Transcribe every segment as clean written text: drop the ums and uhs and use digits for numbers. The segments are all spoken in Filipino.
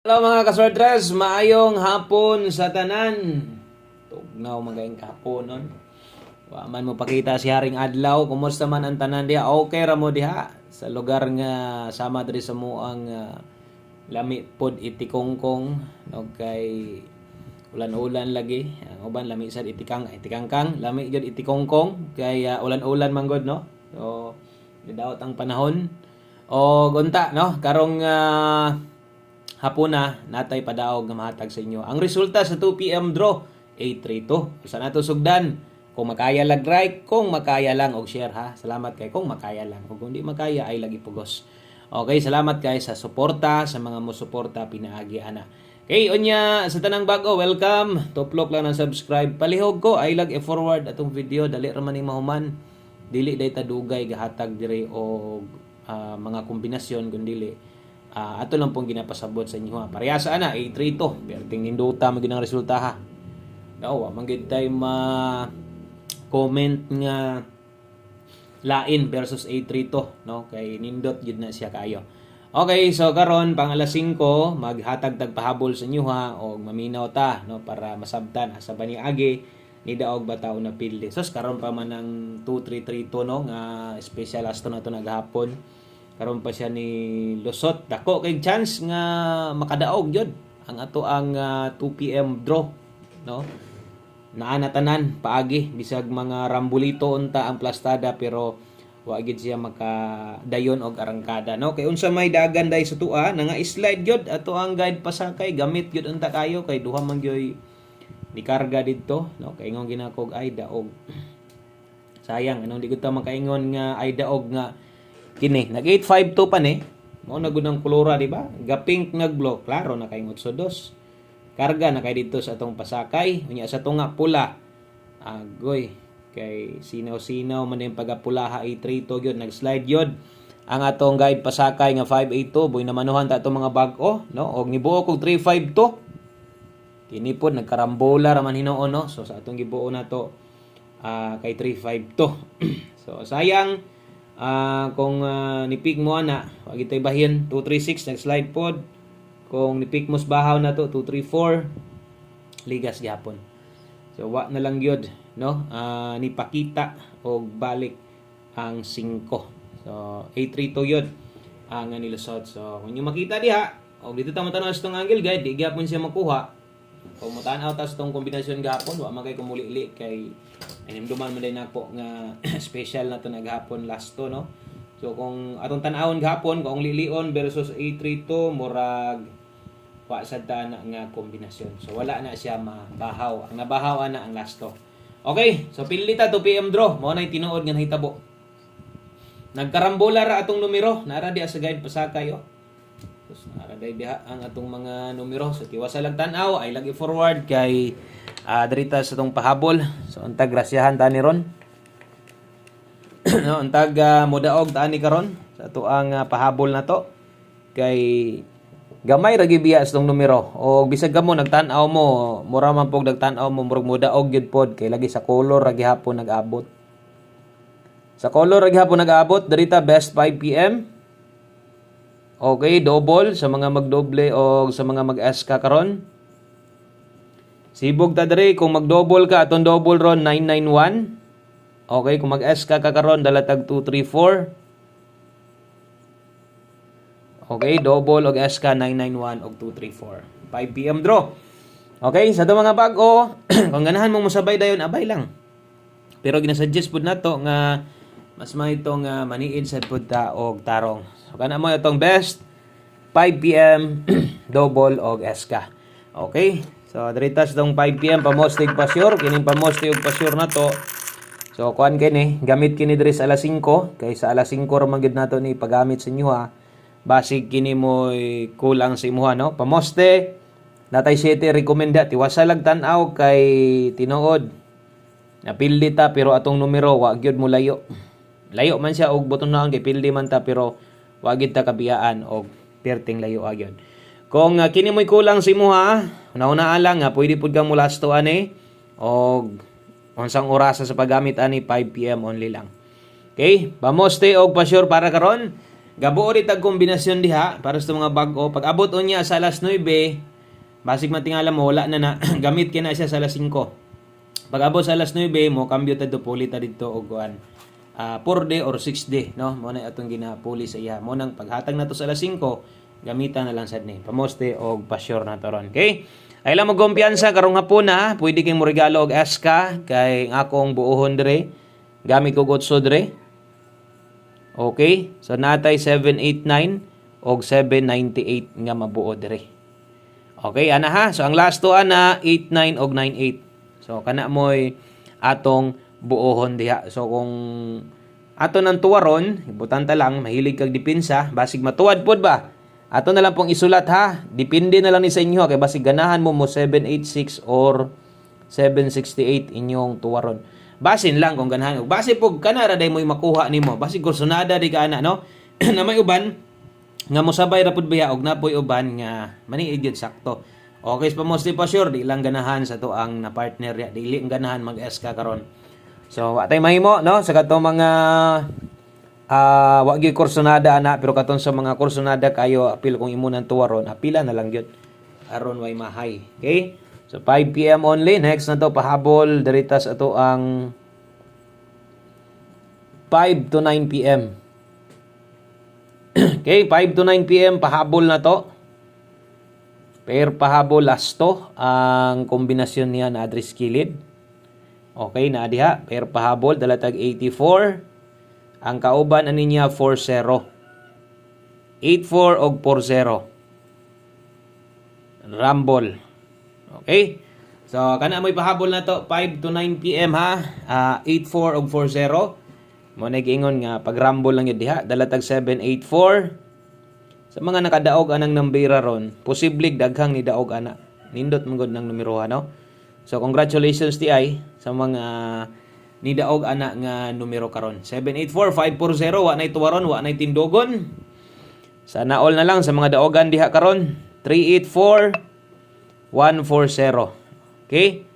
Hello mga kaswerdres, maayong hapon sa tanan. Tugnaw magayong kahapon nun. Wa man mo pakita si Haring Adlaw, kumusta man ang tanan diha? Okay ra mo diha sa lugar nga sama diri sa muang lami pod itikongkong no kay ulan-ulan lagi. Ang uban lami sad itikangkang, lami gyud itikongkong kay ulan-ulan man gud no. So gidaot ang panahon. O gunta no karong hapon na natay padaog nga mahatag sa inyo. Ang resulta sa 2 PM draw 832. Sa nato sugdan kung makaya lag like, kung makaya lang og share ha. Salamat kay kung makaya lang. Kung hindi makaya ay lagi pugos. Okay, salamat guys sa suporta sa mga mosuporta pinaagi ana. Okay, unya sa tanang bago, welcome. Tuplok lang ng subscribe. Palihog ko ay lag i-forward atong video dali ra man ni mahuman. Dili dayta dugay gahatag diri og mga kombinasyon kun dili ato lang pong ginapasabot sa inyo ha. Parehasa ana 832 perting ninduta maging ang resulta ha. Daw manggid tay comment nga lain versus 832 no kay nindot gid na siya kayo. Okay, so karon pang alas 5 maghatag tagpahabol sa inyo ha og maminaw ta no para masabtan sa baniagi ni daog bataw na pilde. So karon pa man ang 2332 no nga special asto na to naghapon. Karon pa siya ni lusot dako kay chance nga makadaog yun ang ato ang 2 PM draw no naa na tanan paagi bisag mga rambulito unta ang plastada pero wa gid siya makadayon og arangkada no kay unsa may dagan dai sa tua nga slide gyud ato ang guide pasakay gamit gyud unta kayo kay duha man gyoy ni karga didto no kay ingon ginakog ay daog sayang anong di gud ta makaingon nga ay daog nga kini nag 852 pa ni mao na gud ang kolora di ba gapink nagblo klaro na kay ngotso dos karga na kay dito sa atong pasakay unya sa tunga pula agoy kay sinaw-sinaw man yung pagapulaha 832 gyud nag-slide gyud ang atong guide pasakay nga 582 boy namanuhan ta atong mga bag-o no og nibuo kog 352 kini pod nagkarambola ra man hinuon no so sa atong gibuo nato kay 352 so sayang kung nipik mo ana wag itay bahin 236 nag-slide pod kung nipik mo bahaw na to 234 ligas gyapon so wa na lang gyud no nipakita og balik ang 5 so 832 yun ang nilusot so kung nyo makita diha og dito ta mo tanaw sa tong angle guide di gyapon siya makuha kung mo tan-aw ta sa tong kombinasyon gapon wa man kay kumuli kay inimduman man din nako nga special na to naghapon last to no so kung atong tan-awon gapon kung lilion versus 832 murag wa sad ta na nga kombinasyon so wala na siya mabahaw ang nabahaw ana ang last to okay so pilita 2 PM draw mo na tinuod nga nahitabo nagkarambola ra atong numero nara di sa guide pasakay tapos naraday diha ang atong mga numero so tiwasa lang tan-aw ay lagi forward kay dirita sa itong pahabol. So, antag grasyahan tani ron. No, antag mudaog tani karon sa ito ang pahabol na to. Kay gamay ragi biya sa itong numero. O bisag ka mo, nagtanaw mo, mura man po nagtanaw mo, murag mudaog yun pod. Kay lagi sa color ragi hapon nag-abot. Sa color ragi hapon nag-abot, dirita best 5 PM. Okay, double sa mga magdoble o sa mga mag-SK karon. Sibog ta diri kung mag-double ka atong double ron 991. Okay, kung mag-SK ka karon dalatag 234. Okay, double og SK 991 og 234. 5 PM draw. Okay, sa mga bag-o, kung ganahan mong mosabay dayon abay lang. Pero ginasuggest pud nato nga mas may itong maniid sa pud ta og tarong. So kana mo itong best 5 PM double og SK. Okay? So, diritas dong 5 PM pamostig pasyur. Kining pamostig og pasyur na to. So, kuan kini. Gamit kini diri sa alas 5. Kay sa alas 5 ramang gid nato ni pagamit sa inyo ha. Basig kini mo kulang sa imuha no. Pamoste. Natay 7 rekomenda. Tiwasa lang tan-aw kay tinuod. Napildi ta pero atong numero wa gyud mo layo. Layo man siya og buton naon kay pildi man ta pero wa gyud ta kabiyaan og perting layo agyon. Kung kini mo'y kulang sa imo ha, una-una lang nga pwede pud kang mulasto ani og unsang orasa sa paggamit ani 5 PM only lang. Okay, pamoste og pasyur para karon Gabuo rin tag kombinasyon diha para sa mga bag-o. Pag abot unya sa alas 9, basig matingala mo wala na gamit kina siya sa alas 5. Pag abot sa alas 9 mo cambio ta do puli ta didto og kuan. 4D or 6D, no? Mo na atong ginapuli sa iya. Mo nang paghatag nato sa alas 5, gamitan na lang sad ni pamoste og pa-sure na to ron. Okay? Ay lang mo kumpiyansa karong hapon na, pwede kay mo regalo og SK kay akong buohon dire. Gamit ko gotso dire. Okay? So natay 789 og 798 nga mabuo dire. Okay, ana ha. So ang last to ana 89 og 98. So kana moy atong buohon diha. So kung ato nang tuwaron, ibutanta lang mahilig kag depensa, basig matuwad pod ba? Ato na lang pong isulat ha. Depende na lang ni sa inyo kay basig ganahan mo 786 or 768 inyong tuwaron. Basin lang kung ganahan. Base pog kanara day mo makuha nimo. Base kursunada di ka ana no. Na may uban nga mosabay ra pud biya og napoy uban nga maniid gyud sakto. Okay, pa mostly pa sure di lang ganahan sa to ang na partner ya. Dili ang ganahan mag-SK karon. So wa tay mahimo no sa katong mga wa gyud kursunada ana pero katon sa mga kursunada kayo apil kung imo nang tuwaron, apila na lang gyud aron way mahay. Okay? So 5 PM only. Next na to pahabol diritas ato ang 5 to 9 PM. Okay, 5 to 9 PM pahabol na to. Pair pahabol last to ang kombinasyon niya na address kilid. Okay, na diha pair pahabol dalatag 84. Ang kauban ani niya 40. 84 og 40. Rumble. Okay? So, kana mo'y pahabol na to, 5 to 9 PM ha. 84 og 40. Mo nag-ingon nga, pag-rumble lang yun diha. Dalatag 784. Sa mga nakadaog anang nambira ron, posibleng daghang ni daog ana. Nindot mong ng numero ha, no? So, congratulations ti ay sa mga ni daog ana nga numero karon. 784, 540, wa na'y tuwaron, wa na'y tindogon. Sana all na lang sa mga daogan diha karon. 384, 140. Okay?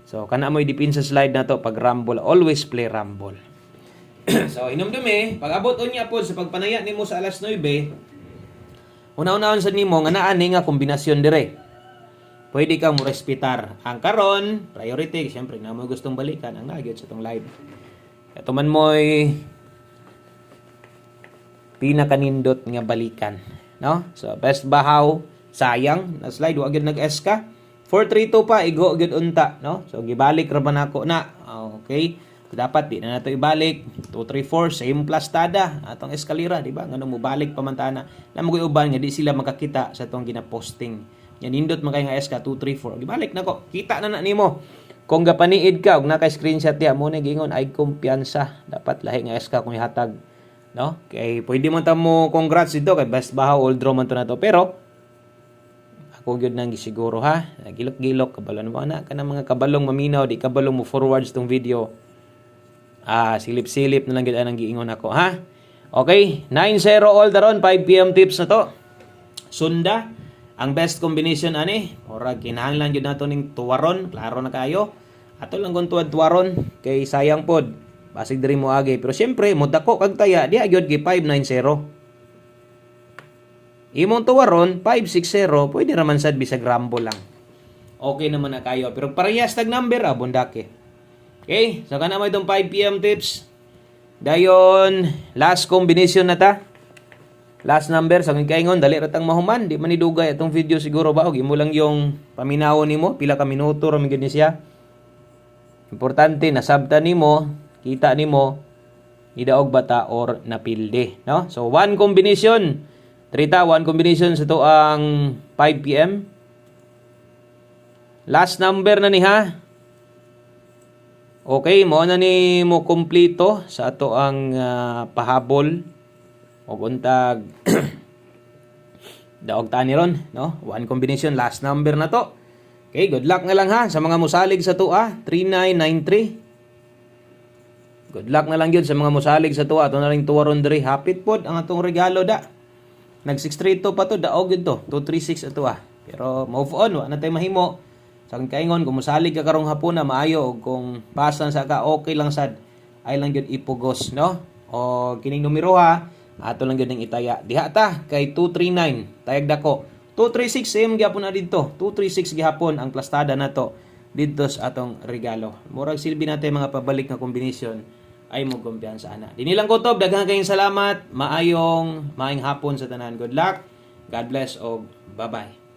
So, kana mo'y dipin sa slide na to pag rumble. Always play rumble. So, inumdumi, pag abot unya po sa pagpanaya nimo sa alas 9, una-unahon sa nimo nga naa ni nga kombinasyon dire. Pwede kang mo respetar. Ang karon, priority, siyempre na mo gustong balikan ang nagyod sa tong live. Ito man mo'y pinakanindot nga balikan. No? So, best bahaw, sayang na slide wa gyud nag-SK 432 pa igo gyud unta no so gibalik ra man ako na okay dapat di na nato ibalik 234 same plastada atong eskalera di ba ngano mo balik pamantana na mo uban nga di sila makakita sa tong gina-posting yan nindot man kay nga SK 234 gibalik nako kita na nimo kung gapaniid ka og naka screenshot ya mo na gingon ay kumpiyansa dapat lahi nga SK kung ihatag no kay pwede man ta mo congrats dito kay best bahaw all draw man to na to pero ako gyud nang gisiguro ha. Gilok-gilok kabalon mo ana kana mga kabalong maminaw di kabalong mo forwards tong video. Silip-silip na lang gyud anang giingon ako ha. Okay, 9-0 all daron 5 PM tips na to. Sunda ang best combination ani. Ora kinahanglan gyud nato ning tuwaron, klaro na kayo. Ato lang kun tuwaron kay sayang pod. Basig diri mo agi pero syempre mo dako kag taya di gyud gi 590. Imong tuwaron 560 pwede raman sad bisag rumble lang. Okay naman na kayo pero parehas tag number bundake. Okay, so kana mo itong 5 PM tips. Dayon last combination na ta. Last number sa kaingon dali ra tang mahuman di man idugay atong video siguro ba og imo lang yung paminawon nimo pila ka minuto ra mi gid ni siya. Importante nasabtan nimo, kita nimo idaog bata or napilde, no? So one combination Trita, one combination sa to ang 5 PM. Last number na ni ha. Okay, mo na ni mo kompleto sa ato ang pahabol og untag daog tani ron, no? One combination, last number na to. Okay, good luck na lang ha sa mga musalig sa to 3993. Good luck na lang yun sa mga musalig sa to. Ato na ring tuwaron diri. Hapit pod ang atong regalo da. Nag 632 pa to, daog yun to. 236 ato Pero move on, wa na tayo mahimo. Sa kaingon, kung musalig ka karong hapon na maayo, o kung pasan sa ka, okay lang sad. Ay lang yun ipugos, no? O kining numero ha, Ato lang gyud ning itaya. Diha ta kay 239 tayag dako. 236 same gyapon na didto. 236 gihapon ang plastada nato didto sa atong regalo. Murag silbi natin mga pabalik nga kombinasyon ay mo kumpiyansa ana. Dini lang kutob, daghang kayong salamat. Maayong hapon sa tanan. Good luck. God bless o bye-bye.